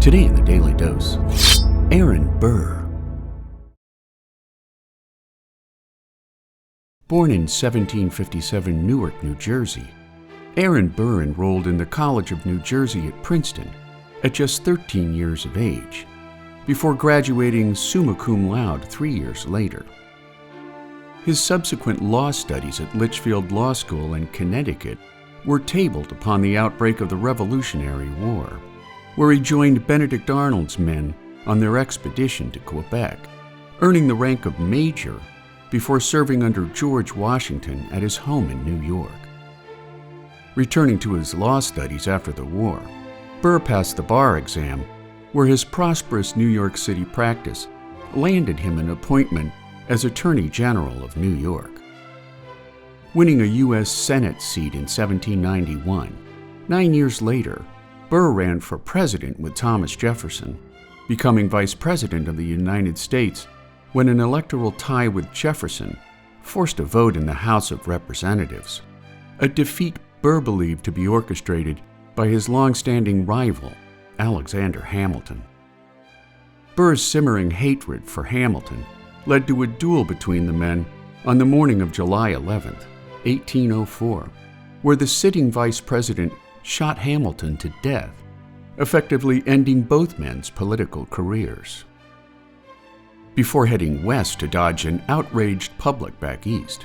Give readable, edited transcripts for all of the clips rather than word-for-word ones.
Today in the Daily Dose, Aaron Burr. Born in 1757 Newark, New Jersey, Aaron Burr enrolled in the College of New Jersey at Princeton at just 13 years of age, before graduating summa cum laude 3 years later. His subsequent law studies at Litchfield Law School in Connecticut were tabled upon the outbreak of the Revolutionary War, where he joined Benedict Arnold's men on their expedition to Quebec, earning the rank of major before serving under George Washington at his home in New York. Returning to his law studies after the war, Burr passed the bar exam, where his prosperous New York City practice landed him an appointment as Attorney General of New York. Winning a U.S. Senate seat in 1791, 9 years later, Burr ran for president with Thomas Jefferson, becoming Vice President of the United States when an electoral tie with Jefferson forced a vote in the House of Representatives, a defeat Burr believed to be orchestrated by his long-standing rival, Alexander Hamilton. Burr's simmering hatred for Hamilton led to a duel between the men on the morning of July 11, 1804, where the sitting vice president shot Hamilton to death, effectively ending both men's political careers. Before heading west to dodge an outraged public back east,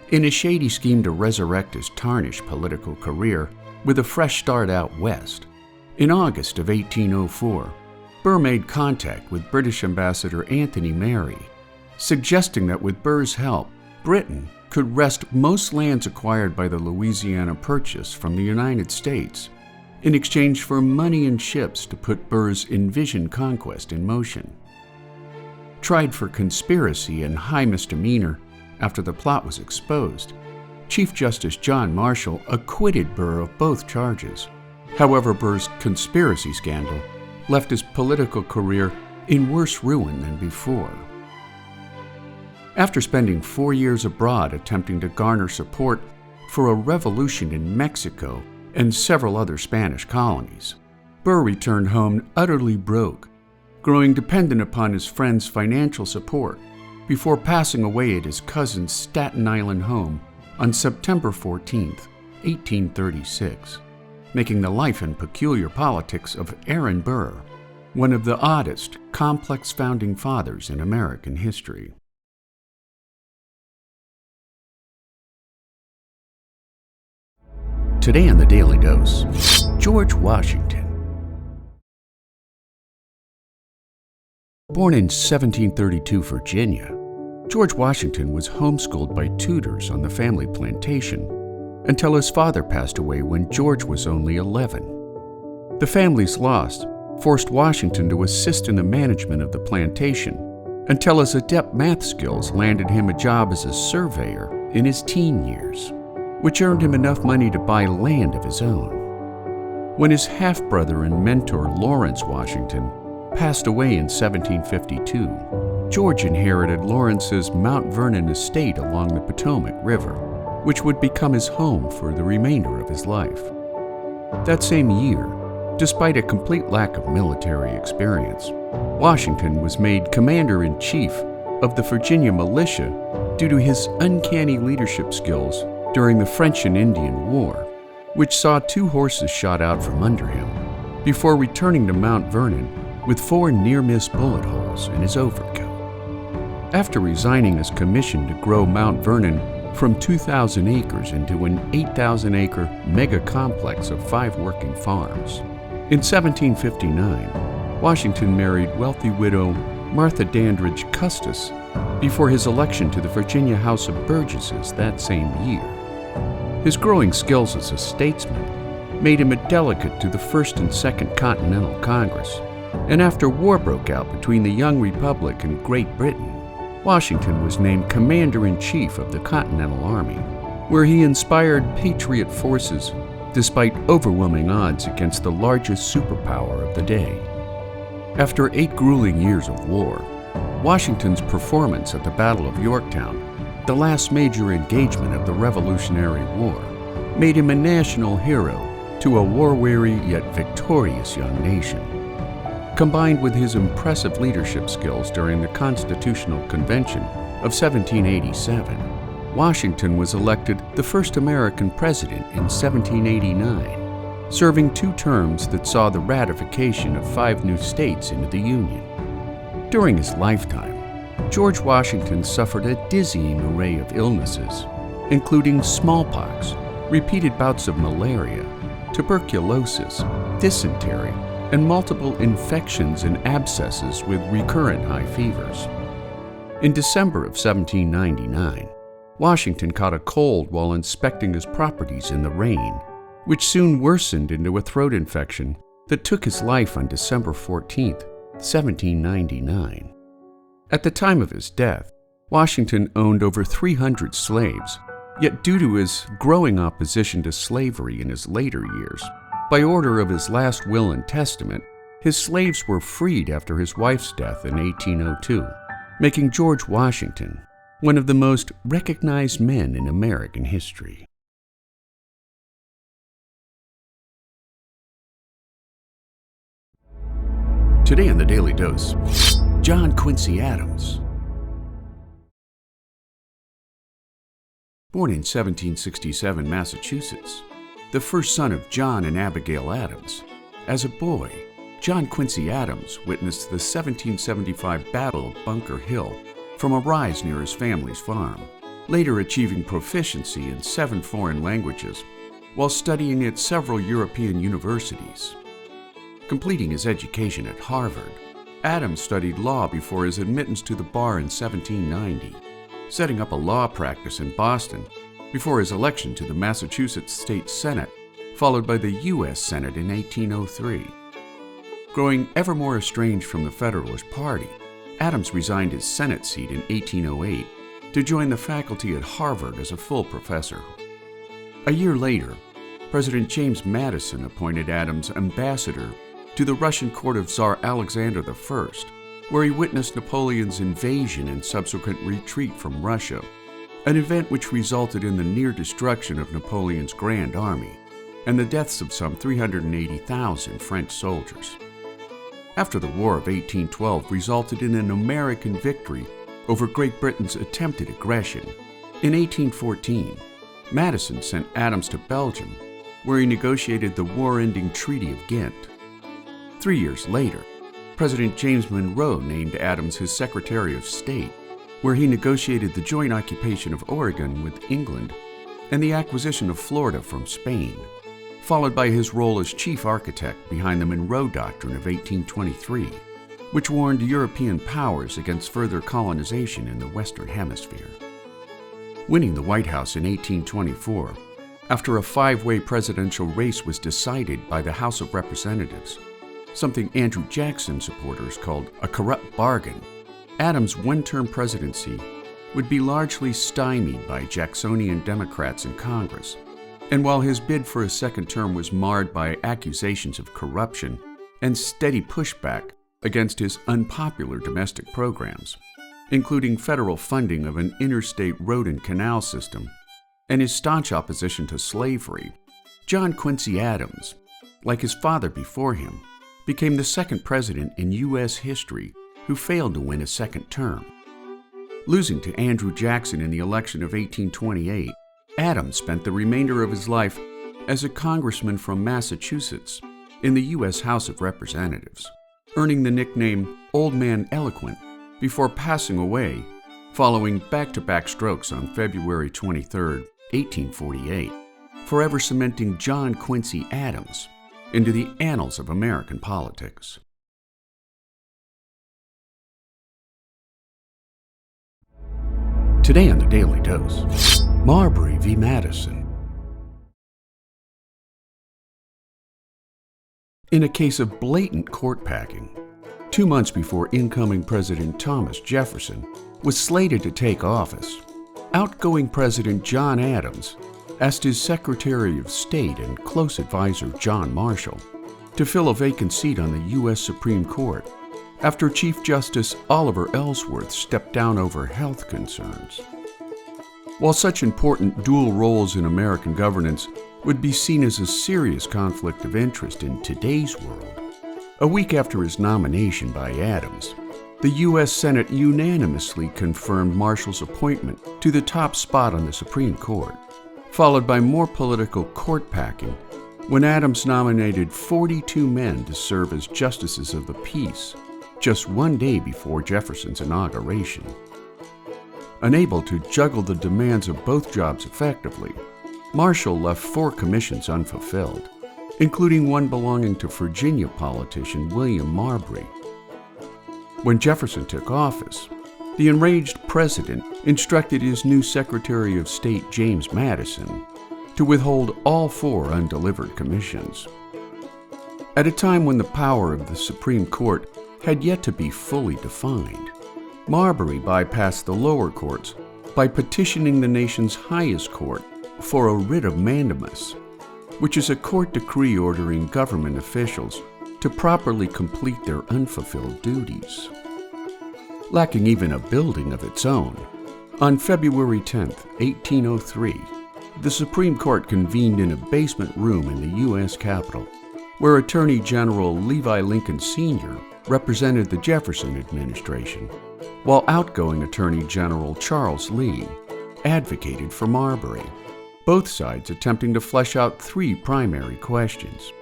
in a shady scheme to resurrect his tarnished political career with a fresh start out west, in August of 1804, Burr made contact with British Ambassador Anthony Merry, suggesting that with Burr's help, Britain could wrest most lands acquired by the Louisiana Purchase from the United States in exchange for money and ships to put Burr's envisioned conquest in motion. Tried for conspiracy and high misdemeanor after the plot was exposed, Chief Justice John Marshall acquitted Burr of both charges. However, Burr's conspiracy scandal left his political career in worse ruin than before. After spending 4 years abroad attempting to garner support for a revolution in Mexico and several other Spanish colonies, Burr returned home utterly broke, growing dependent upon his friends' financial support before passing away at his cousin's Staten Island home on September 14, 1836, making the life and peculiar politics of Aaron Burr one of the oddest, complex founding fathers in American history. Today on the Daily Dose, George Washington. Born in 1732 Virginia, George Washington was homeschooled by tutors on the family plantation until his father passed away when George was only 11. The family's loss forced Washington to assist in the management of the plantation until his adept math skills landed him a job as a surveyor in his teen years, which earned him enough money to buy land of his own. When his half-brother and mentor Lawrence Washington passed away in 1752, George inherited Lawrence's Mount Vernon estate along the Potomac River, which would become his home for the remainder of his life. That same year, despite a complete lack of military experience, Washington was made Commander-in-Chief of the Virginia Militia due to his uncanny leadership skills during the French and Indian War, which saw 2 horses shot out from under him, before returning to Mount Vernon with 4 near-miss bullet holes in his overcoat. After resigning his commission to grow Mount Vernon from 2,000 acres into an 8,000-acre mega-complex of 5 working farms, in 1759, Washington married wealthy widow Martha Dandridge Custis before his election to the Virginia House of Burgesses that same year. His growing skills as a statesman made him a delegate to the First and Second Continental Congress, and after war broke out between the young Republic and Great Britain, Washington was named Commander-in-Chief of the Continental Army, where he inspired patriot forces despite overwhelming odds against the largest superpower of the day. After 8 grueling years of war, Washington's performance at the Battle of Yorktown, the last major engagement of the Revolutionary War, made him a national hero to a war-weary yet victorious young nation. Combined with his impressive leadership skills during the Constitutional Convention of 1787, Washington was elected the first American president in 1789, serving 2 terms that saw the ratification of 5 new states into the Union. During his lifetime, George Washington suffered a dizzying array of illnesses, including smallpox, repeated bouts of malaria, tuberculosis, dysentery, and multiple infections and abscesses with recurrent high fevers. In December of 1799, Washington caught a cold while inspecting his properties in the rain, which soon worsened into a throat infection that took his life on December 14, 1799. At the time of his death, Washington owned over 300 slaves, yet due to his growing opposition to slavery in his later years, by order of his last will and testament, his slaves were freed after his wife's death in 1802, making George Washington one of the most recognized men in American history. Today on the Daily Dose, John Quincy Adams. Born in 1767, Massachusetts, the first son of John and Abigail Adams, as a boy, John Quincy Adams witnessed the 1775 Battle of Bunker Hill from a rise near his family's farm, later achieving proficiency in 7 foreign languages while studying at several European universities. Completing his education at Harvard, Adams studied law before his admittance to the bar in 1790, setting up a law practice in Boston before his election to the Massachusetts State Senate, followed by the U.S. Senate in 1803. Growing ever more estranged from the Federalist Party, Adams resigned his Senate seat in 1808 to join the faculty at Harvard as a full professor. A year later, President James Madison appointed Adams ambassador to the Russian court of Tsar Alexander I, where he witnessed Napoleon's invasion and subsequent retreat from Russia, an event which resulted in the near destruction of Napoleon's Grand Army and the deaths of some 380,000 French soldiers. After the War of 1812 resulted in an American victory over Great Britain's attempted aggression, in 1814, Madison sent Adams to Belgium, where he negotiated the war-ending Treaty of Ghent. 3 years later, President James Monroe named Adams his Secretary of State, where he negotiated the joint occupation of Oregon with England and the acquisition of Florida from Spain, followed by his role as chief architect behind the Monroe Doctrine of 1823, which warned European powers against further colonization in the Western Hemisphere. Winning the White House in 1824, after a 5-way presidential race was decided by the House of Representatives, something Andrew Jackson supporters called a corrupt bargain, Adams' 1-term presidency would be largely stymied by Jacksonian Democrats in Congress, and while his bid for a second term was marred by accusations of corruption and steady pushback against his unpopular domestic programs, including federal funding of an interstate road and canal system, and his staunch opposition to slavery, John Quincy Adams, like his father before him, became the second president in U.S. history who failed to win a second term. Losing to Andrew Jackson in the election of 1828, Adams spent the remainder of his life as a congressman from Massachusetts in the U.S. House of Representatives, earning the nickname Old Man Eloquent before passing away following back-to-back strokes on February 23, 1848, forever cementing John Quincy Adams into the annals of American politics. Today on the Daily Dose, Marbury v. Madison. In a case of blatant court packing, 2 months before incoming President Thomas Jefferson was slated to take office, outgoing President John Adams asked his Secretary of State and close advisor John Marshall to fill a vacant seat on the U.S. Supreme Court after Chief Justice Oliver Ellsworth stepped down over health concerns. While such important dual roles in American governance would be seen as a serious conflict of interest in today's world, A week after his nomination by Adams, the U.S. Senate unanimously confirmed Marshall's appointment to the top spot on the Supreme Court, followed by more political court packing when Adams nominated 42 men to serve as justices of the peace just one day before Jefferson's inauguration. Unable to juggle the demands of both jobs effectively, Marshall left 4 commissions unfulfilled, including one belonging to Virginia politician William Marbury. When Jefferson took office, the enraged president instructed his new Secretary of State James Madison to withhold all 4 undelivered commissions. At a time when the power of the Supreme Court had yet to be fully defined, Marbury bypassed the lower courts by petitioning the nation's highest court for a writ of mandamus, which is a court decree ordering government officials to properly complete their unfulfilled duties. Lacking even a building of its own, on February 10, 1803, the Supreme Court convened in a basement room in the U.S. Capitol, where Attorney General Levi Lincoln Sr. represented the Jefferson administration, while outgoing Attorney General Charles Lee advocated for Marbury, both sides attempting to flesh out 3 primary questions.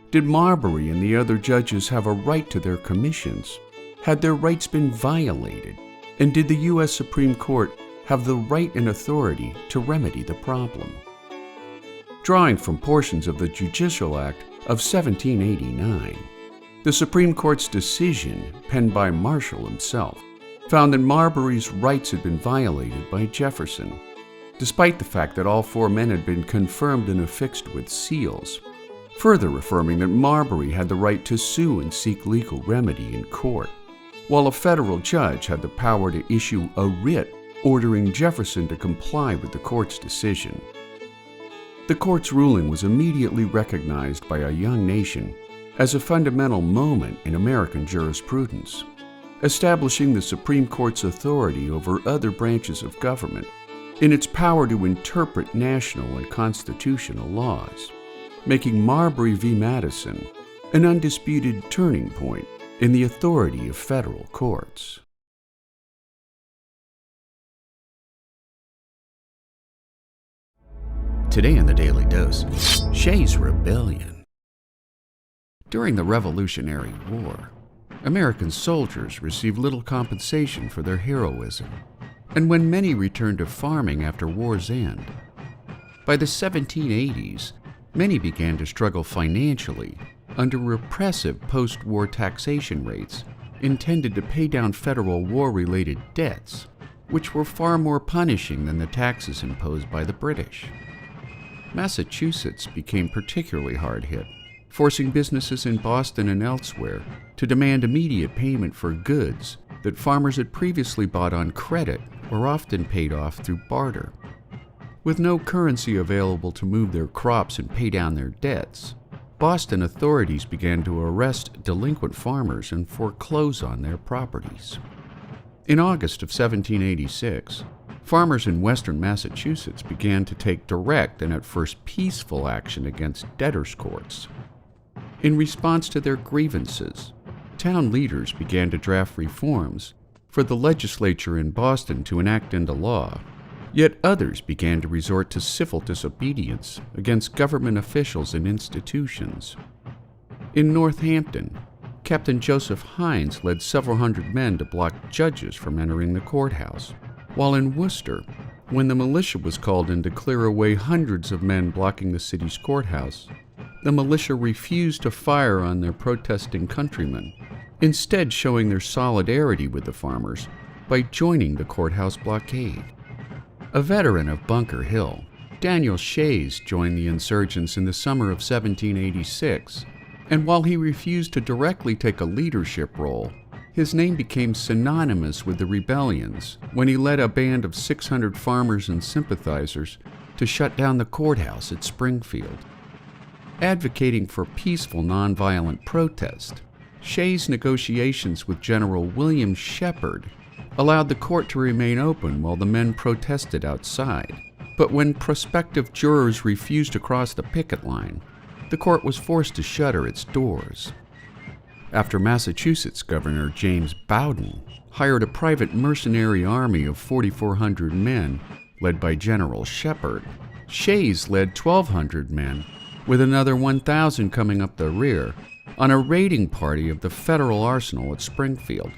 Did Marbury and the other judges have a right to their commissions? Had their rights been violated? And did the U.S. Supreme Court have the right and authority to remedy the problem? Drawing from portions of the Judicial Act of 1789, the Supreme Court's decision, penned by Marshall himself, found that Marbury's rights had been violated by Jefferson, despite the fact that all 4 men had been confirmed and affixed with seals, further affirming that Marbury had the right to sue and seek legal remedy in court, while a federal judge had the power to issue a writ ordering Jefferson to comply with the court's decision. The court's ruling was immediately recognized by a young nation as a fundamental moment in American jurisprudence, establishing the Supreme Court's authority over other branches of government in its power to interpret national and constitutional laws, making Marbury v. Madison an undisputed turning point in the authority of federal courts. Today in the Daily Dose, Shay's Rebellion. During the Revolutionary War, American soldiers received little compensation for their heroism, and when many returned to farming after war's end, by the 1780s, many began to struggle financially under repressive post-war taxation rates intended to pay down federal war-related debts, which were far more punishing than the taxes imposed by the British. Massachusetts became particularly hard hit, forcing businesses in Boston and elsewhere to demand immediate payment for goods that farmers had previously bought on credit or often paid off through barter. With no currency available to move their crops and pay down their debts, Boston authorities began to arrest delinquent farmers and foreclose on their properties. In August of 1786, farmers in western Massachusetts began to take direct and at first peaceful action against debtors' courts. In response to their grievances, town leaders began to draft reforms for the legislature in Boston to enact into law, yet others began to resort to civil disobedience against government officials and institutions. In Northampton, Captain Joseph Hines led several hundred men to block judges from entering the courthouse, while in Worcester, when the militia was called in to clear away hundreds of men blocking the city's courthouse, the militia refused to fire on their protesting countrymen, instead showing their solidarity with the farmers by joining the courthouse blockade. A veteran of Bunker Hill, Daniel Shays joined the insurgents in the summer of 1786, and while he refused to directly take a leadership role, his name became synonymous with the rebellions when he led a band of 600 farmers and sympathizers to shut down the courthouse at Springfield. Advocating for peaceful, nonviolent protest, Shay's negotiations with General William Shepard allowed the court to remain open while the men protested outside. But when prospective jurors refused to cross the picket line, the court was forced to shutter its doors. after Massachusetts Governor James Bowdoin hired a private mercenary army of 4,400 men led by General Shepherd. Shays led 1,200 men, with another 1,000 coming up the rear, on a raiding party of the federal arsenal at Springfield.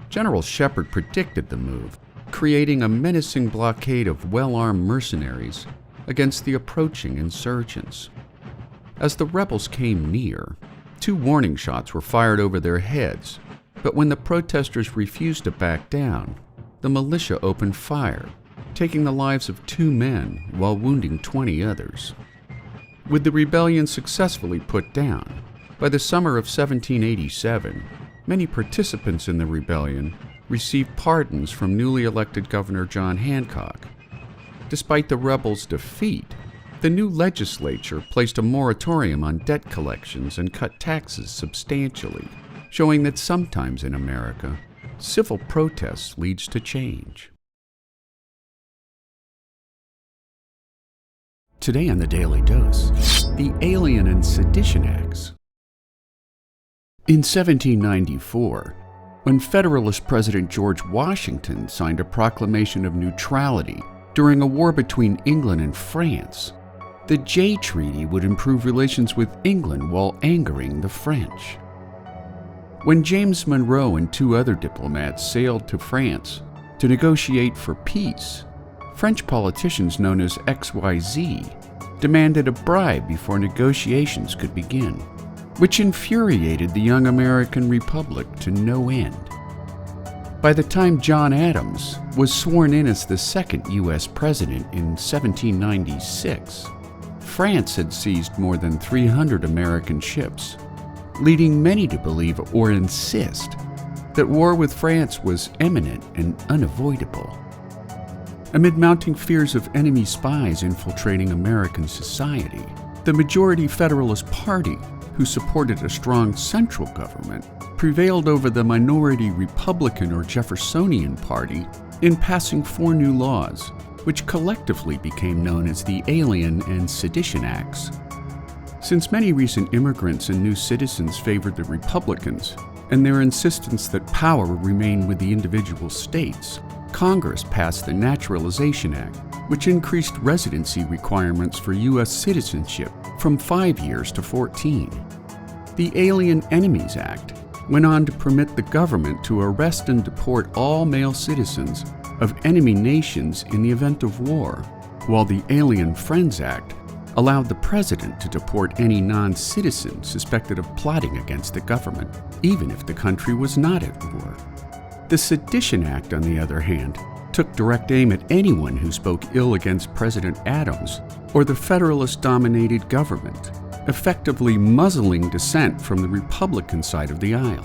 General Shepherd predicted the move, creating a menacing blockade of well-armed mercenaries against the approaching insurgents. As the rebels came near, 2 warning shots were fired over their heads, but when the protesters refused to back down, the militia opened fire, taking the lives of 2 men while wounding 20 others. With the rebellion successfully put down, by the summer of 1787, many participants in the rebellion received pardons from newly elected Governor John Hancock. Despite the rebels' defeat, the new legislature placed a moratorium on debt collections and cut taxes substantially, showing that sometimes in America, civil protest leads to change. Today on the Daily Dose, the Alien and Sedition Acts. In 1794, when Federalist President George Washington signed a proclamation of neutrality during a war between England and France, the Jay Treaty would improve relations with England while angering the French. When James Monroe and 2 other diplomats sailed to France to negotiate for peace, French politicians known as XYZ demanded a bribe before negotiations could begin, which infuriated the young American Republic to no end. By the time John Adams was sworn in as the 2nd U.S. president in 1796, France had seized more than 300 American ships, leading many to believe or insist that war with France was imminent and unavoidable. Amid mounting fears of enemy spies infiltrating American society, the majority Federalist Party, who supported a strong central government, prevailed over the minority Republican or Jeffersonian Party in passing 4 new laws, which collectively became known as the Alien and Sedition Acts. Since many recent immigrants and new citizens favored the Republicans, and their insistence that power remain with the individual states, Congress passed the Naturalization Act, which increased residency requirements for U.S. citizenship from 5 years to 14. The Alien Enemies Act went on to permit the government to arrest and deport all male citizens of enemy nations in the event of war, while the Alien Friends Act allowed the president to deport any non-citizen suspected of plotting against the government, even if the country was not at war. The Sedition Act, on the other hand, took direct aim at anyone who spoke ill against President Adams or the Federalist-dominated government, effectively muzzling dissent from the Republican side of the aisle.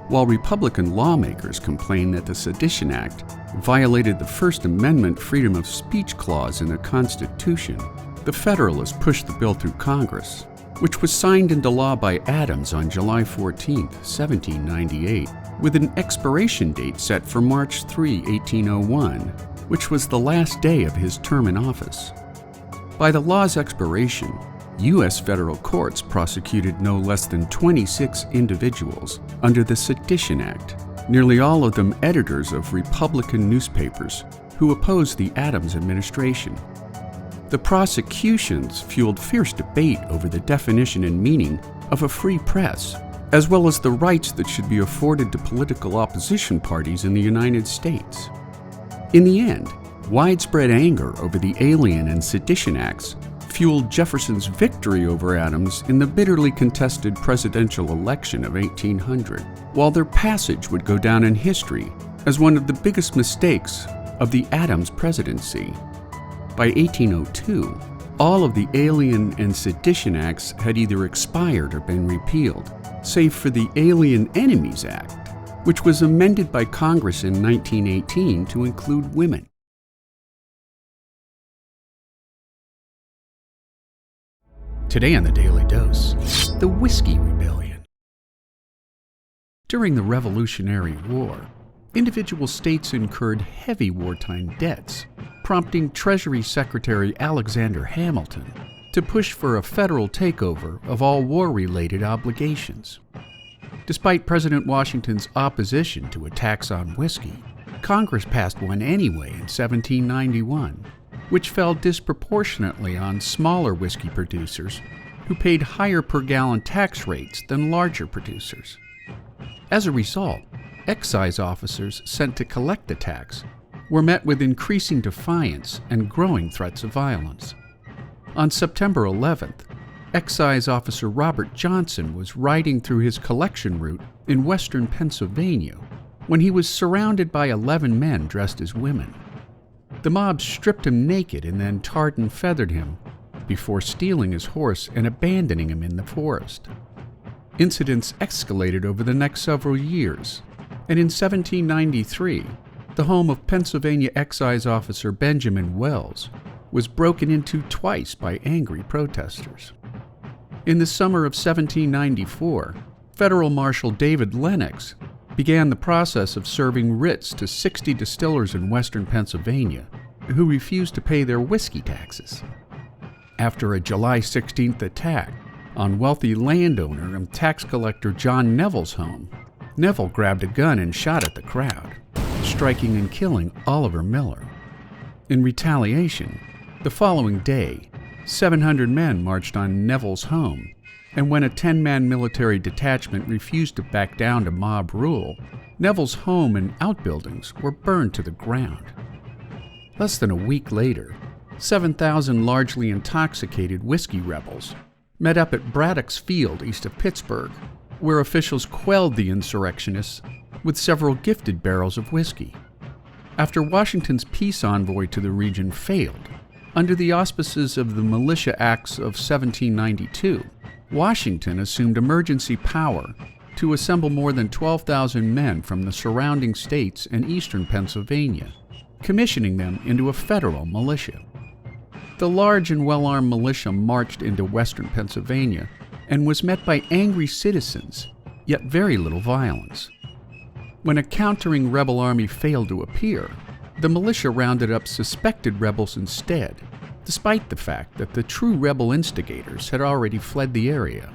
While Republican lawmakers complained that the Sedition Act violated the First Amendment freedom of speech clause in the Constitution, the Federalists pushed the bill through Congress, which was signed into law by Adams on July 14, 1798, with an expiration date set for March 3, 1801, which was the last day of his term in office. By the law's expiration, U.S. federal courts prosecuted no less than 26 individuals under the Sedition Act, nearly all of them editors of Republican newspapers who opposed the Adams administration. The prosecutions fueled fierce debate over the definition and meaning of a free press, as well as the rights that should be afforded to political opposition parties in the United States. In the end, widespread anger over the Alien and Sedition Acts fueled Jefferson's victory over Adams in the bitterly contested presidential election of 1800, while their passage would go down in history as one of the biggest mistakes of the Adams presidency. By 1802, all of the Alien and Sedition Acts had either expired or been repealed, save for the Alien Enemies Act, which was amended by Congress in 1918 to include women. Today on the Daily Dose, the Whiskey Rebellion. During the Revolutionary War, individual states incurred heavy wartime debts, prompting Treasury Secretary Alexander Hamilton to push for a federal takeover of all war-related obligations. Despite President Washington's opposition to a tax on whiskey, Congress passed one anyway in 1791, which fell disproportionately on smaller whiskey producers who paid higher per-gallon tax rates than larger producers. As a result, excise officers sent to collect the tax were met with increasing defiance and growing threats of violence. On September 11th, Excise Officer Robert Johnson was riding through his collection route in western Pennsylvania when he was surrounded by 11 men dressed as women. The mob stripped him naked and then tarred and feathered him before stealing his horse and abandoning him in the forest. Incidents escalated over the next several years, and in 1793, the home of Pennsylvania Excise Officer Benjamin Wells was broken into twice by angry protesters. In the summer of 1794, Federal Marshal David Lennox began the process of serving writs to 60 distillers in western Pennsylvania who refused to pay their whiskey taxes. After a July 16th attack on wealthy landowner and tax collector John Neville's home, Neville grabbed a gun and shot at the crowd, striking and killing Oliver Miller. In retaliation, the following day, 700 men marched on Neville's home, and when a 10-man military detachment refused to back down to mob rule, Neville's home and outbuildings were burned to the ground. Less than a week later, 7,000 largely intoxicated whiskey rebels met up at Braddock's Field east of Pittsburgh, where officials quelled the insurrectionists with several gifted barrels of whiskey. After Washington's peace envoy to the region failed, under the auspices of the Militia Acts of 1792, Washington assumed emergency power to assemble more than 12,000 men from the surrounding states and eastern Pennsylvania, commissioning them into a federal militia. The large and well-armed militia marched into western Pennsylvania and was met by angry citizens, yet very little violence. When a countering rebel army failed to appear, the militia rounded up suspected rebels instead, despite the fact that the true rebel instigators had already fled the area.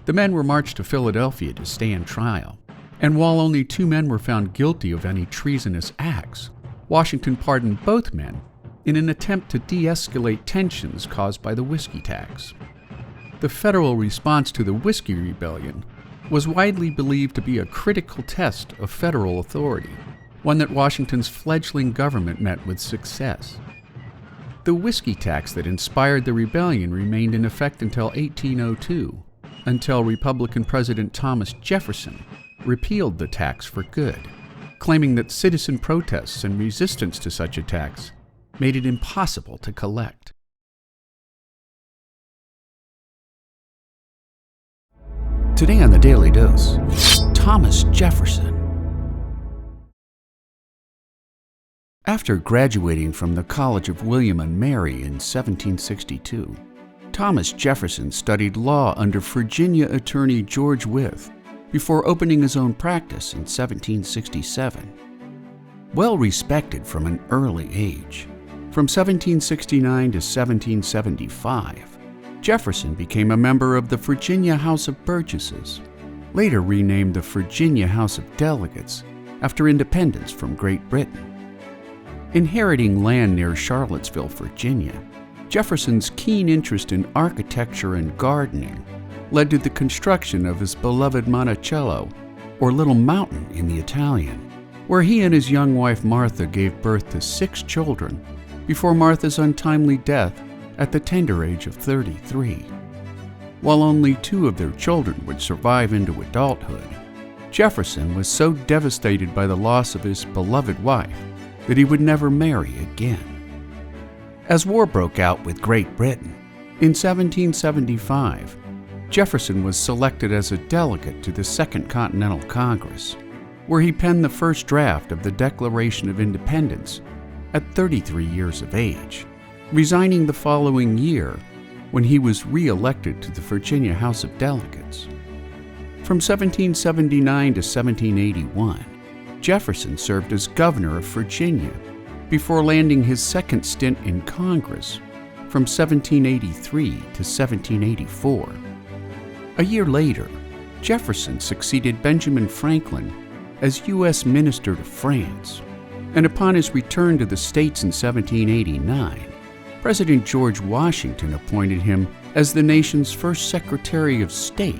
The men were marched to Philadelphia to stand trial, and while only 2 men were found guilty of any treasonous acts, Washington pardoned both men in an attempt to de-escalate tensions caused by the whiskey tax. The federal response to the Whiskey Rebellion was widely believed to be a critical test of federal authority, one that Washington's fledgling government met with success. The whiskey tax that inspired the rebellion remained in effect until 1802, until Republican President Thomas Jefferson repealed the tax for good, claiming that citizen protests and resistance to such a tax made it impossible to collect. Today on the Daily Dose, Thomas Jefferson. After graduating from the College of William and Mary in 1762, Thomas Jefferson studied law under Virginia attorney George Wythe before opening his own practice in 1767. Well respected from an early age, from 1769 to 1775, Jefferson became a member of the Virginia House of Burgesses, later renamed the Virginia House of Delegates after independence from Great Britain. Inheriting land near Charlottesville, Virginia, Jefferson's keen interest in architecture and gardening led to the construction of his beloved Monticello, or Little Mountain in the Italian, where he and his young wife Martha gave birth to 6 children before Martha's untimely death at the tender age of 33. While only 2 of their children would survive into adulthood, Jefferson was so devastated by the loss of his beloved wife that he would never marry again. As war broke out with Great Britain, in 1775, Jefferson was selected as a delegate to the Second Continental Congress, where he penned the first draft of the Declaration of Independence at 33 years of age, resigning the following year when he was re-elected to the Virginia House of Delegates. From 1779 to 1781, Jefferson served as governor of Virginia before landing his second stint in Congress from 1783 to 1784. A year later, Jefferson succeeded Benjamin Franklin as U.S. Minister to France, and upon his return to the States in 1789, President George Washington appointed him as the nation's first Secretary of State,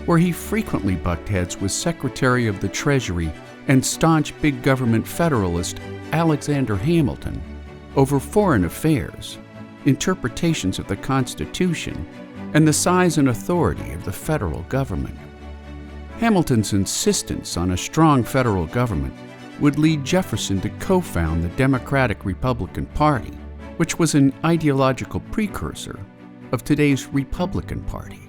where he frequently bucked heads with Secretary of the Treasury and staunch big government Federalist Alexander Hamilton over foreign affairs, interpretations of the Constitution, and the size and authority of the federal government. Hamilton's insistence on a strong federal government would lead Jefferson to co-found the Democratic-Republican Party, which was an ideological precursor of today's Republican Party.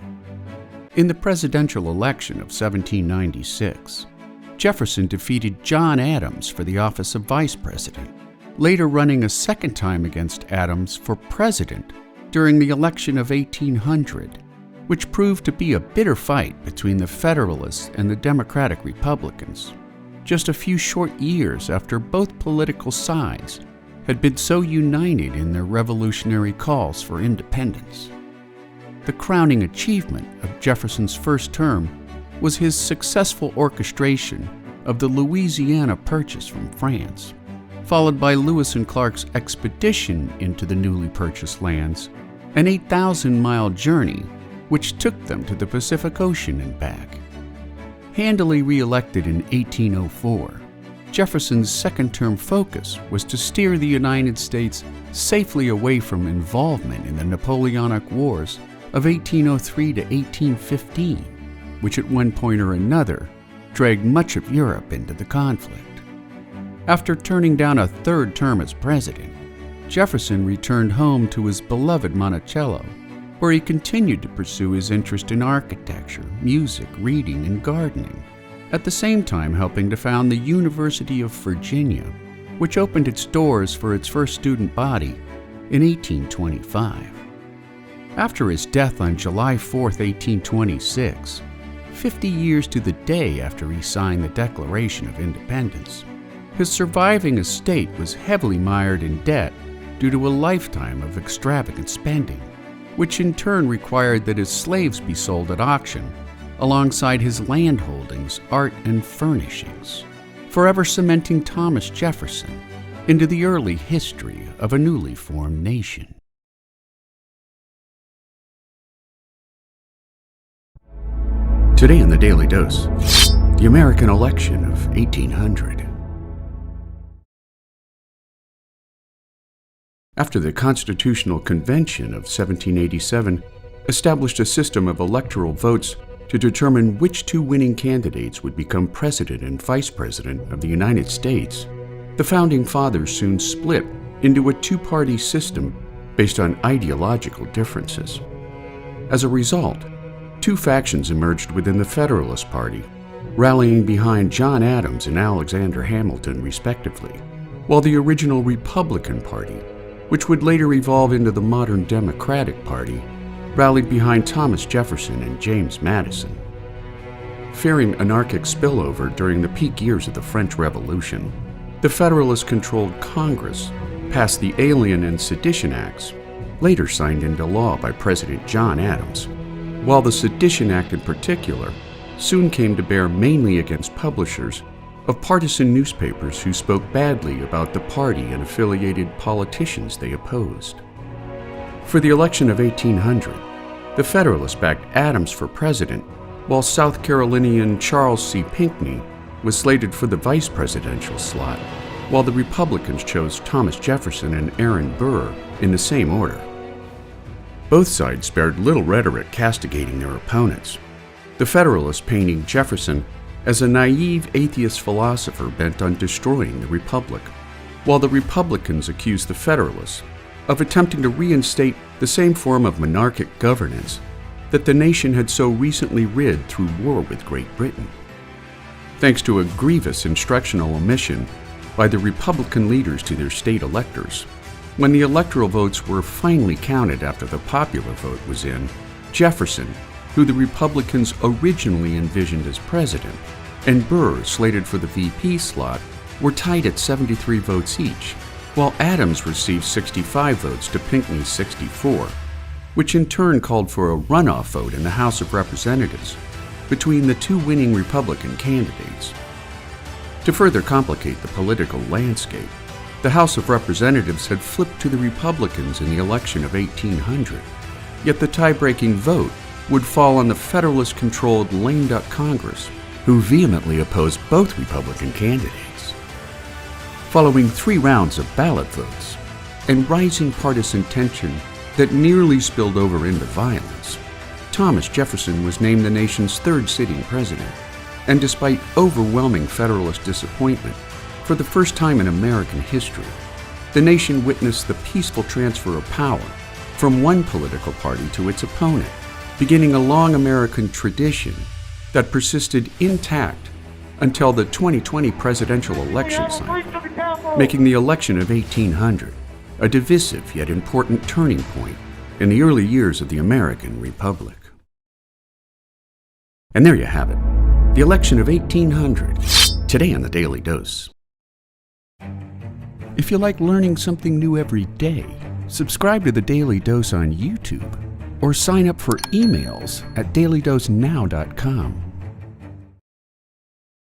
In the presidential election of 1796, Jefferson defeated John Adams for the office of vice president, later running a second time against Adams for president during the election of 1800, which proved to be a bitter fight between the Federalists and the Democratic Republicans, just a few short years after both political sides had been so united in their revolutionary calls for independence. The crowning achievement of Jefferson's first term was his successful orchestration of the Louisiana Purchase from France, followed by Lewis and Clark's expedition into the newly purchased lands, an 8,000-mile journey which took them to the Pacific Ocean and back. Handily re-elected in 1804, Jefferson's second-term focus was to steer the United States safely away from involvement in the Napoleonic Wars of 1803 to 1815, which at one point or another dragged much of Europe into the conflict. After turning down a third term as president, Jefferson returned home to his beloved Monticello, where he continued to pursue his interest in architecture, music, reading, and gardening, at the same time helping to found the University of Virginia, which opened its doors for its first student body in 1825. After his death on July 4, 1826, 50 years to the day after he signed the Declaration of Independence, his surviving estate was heavily mired in debt due to a lifetime of extravagant spending, which in turn required that his slaves be sold at auction alongside his land holdings, art, and furnishings, forever cementing Thomas Jefferson into the early history of a newly formed nation. Today in the Daily Dose, the American election of 1800. After the Constitutional Convention of 1787 established a system of electoral votes to determine which two winning candidates would become president and vice president of the United States, the Founding Fathers soon split into a two-party system based on ideological differences. As a result, two factions emerged within the Federalist Party, rallying behind John Adams and Alexander Hamilton respectively, while the original Republican Party, which would later evolve into the modern Democratic Party, rallied behind Thomas Jefferson and James Madison. Fearing anarchic spillover during the peak years of the French Revolution, the Federalist-controlled Congress passed the Alien and Sedition Acts, later signed into law by President John Adams, while the Sedition Act in particular soon came to bear mainly against publishers of partisan newspapers who spoke badly about the party and affiliated politicians they opposed. For the election of 1800, the Federalists backed Adams for president, while South Carolinian Charles C. Pinckney was slated for the vice presidential slot, while the Republicans chose Thomas Jefferson and Aaron Burr in the same order. Both sides spared little rhetoric castigating their opponents, the Federalists painting Jefferson as a naive atheist philosopher bent on destroying the Republic, while the Republicans accused the Federalists of attempting to reinstate the same form of monarchic governance that the nation had so recently rid through war with Great Britain. Thanks to a grievous instructional omission by the Republican leaders to their state electors, when the electoral votes were finally counted after the popular vote was in, Jefferson, who the Republicans originally envisioned as president, and Burr, slated for the VP slot, were tied at 73 votes each, while Adams received 65 votes to Pinckney's 64, which in turn called for a runoff vote in the House of Representatives, between the two winning Republican candidates. To further complicate the political landscape, the House of Representatives had flipped to the Republicans in the election of 1800, yet the tie-breaking vote would fall on the Federalist-controlled lame duck Congress, who vehemently opposed both Republican candidates. Following 3 rounds of ballot votes and rising partisan tension that nearly spilled over into violence, Thomas Jefferson was named the nation's 3rd sitting president, and despite overwhelming Federalist disappointment, for the first time in American history, the nation witnessed the peaceful transfer of power from one political party to its opponent, beginning a long American tradition that persisted intact until the 2020 presidential election cycle, making the election of 1800 a divisive yet important turning point in the early years of the American Republic. And there you have it, the election of 1800, today on the Daily Dose. If you like learning something new every day, subscribe to the Daily Dose on YouTube or sign up for emails at dailydosenow.com.